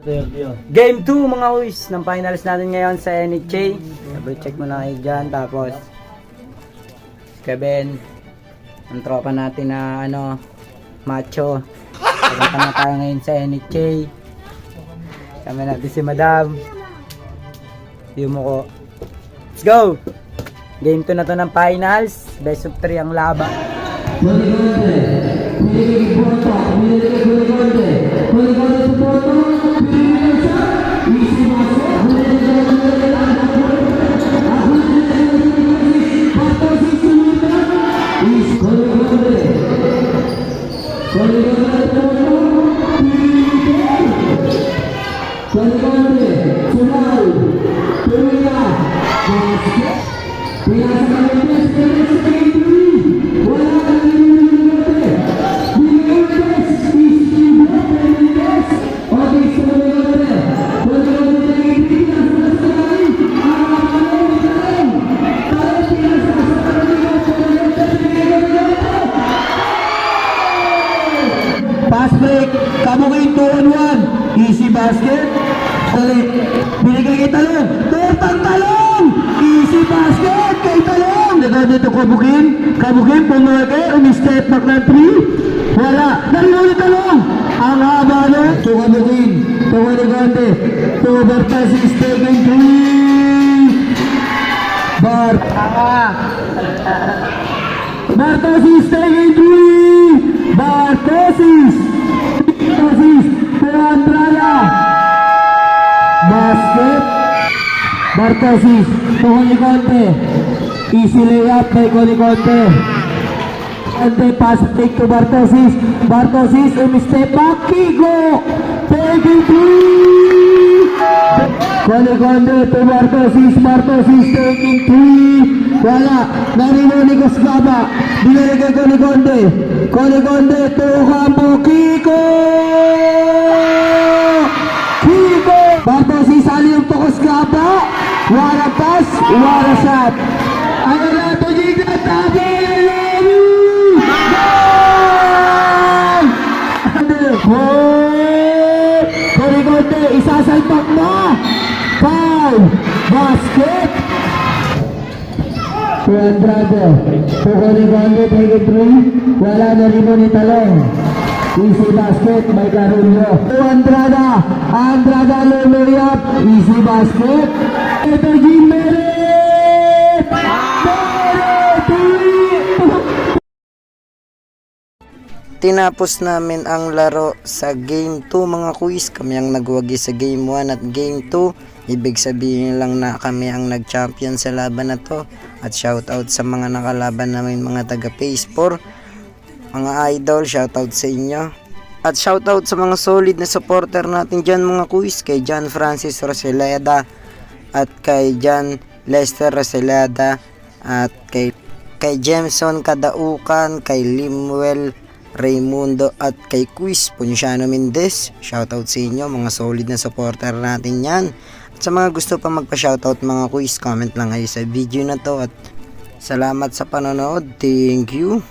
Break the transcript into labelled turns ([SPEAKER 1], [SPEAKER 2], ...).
[SPEAKER 1] Game 2 mga uys ng finals natin ngayon sa NHA. Double check mo na kayo dyan. Tapos Kevin, ang tropa natin na macho. Pagkata na tayo ngayon sa NHA. Kami natin si Madam Yumuko. Let's go! Game 2 na to ng finals. Best of 3 ang laban.
[SPEAKER 2] Pass break, Kamukin 2-on-1, easy basket. Dali, binigay kay Talong, tortang Talong, easy basket kay Talong. Nagawin dito Kamukin, pumake, umi-step back na 3. Wala, narino ni Talong. Ang haba nun, to Kamukin, to Kaligante, to Bartasis, taking 3. Bartasis, taking 3. Bartosis Andrada basket. Bartosis to Coliconte, easy layup by Coliconte. Ante pass fake to Bartosis, step back, Kigo taking 3. Coliconte to Bartosis taking 3. Wala, narino ni Gosgaba, binigay kay Coliconte to Campo, Kiko Bartosis aliyong to Gosgaba, wala pass, wala shot. Ano na to Giga, tabi, Coliconte, isasalpak mo, foul, basket. To Andrade, to Coliconte, take 3, wala na rin mo ni Talong. Easy basket by Carullo. To Andrada layup, easy basket. Ito Jimenez!
[SPEAKER 1] Tinapos namin ang laro sa Game 2 mga kuis. Kami ang nagwagi sa Game 1 at Game 2. Ibig sabihin lang na kami ang nag-champion sa laban na to. At shoutout sa mga nakalaban namin mga taga Phase 4. Mga idol, shoutout sa inyo. At shoutout sa mga solid na supporter natin dyan mga kuis. Kay John Francis Roseleda at kay John Lester Roseleda at kay Jameson Kadaukan, kay Limuel Raimundo at kay Quiz Ponciano Mendez. Shoutout sa inyo, mga solid na supporter natin yan. At sa mga gusto pa magpa-shoutout mga Quiz, comment lang kayo sa video na to. At salamat sa panonood. Thank you.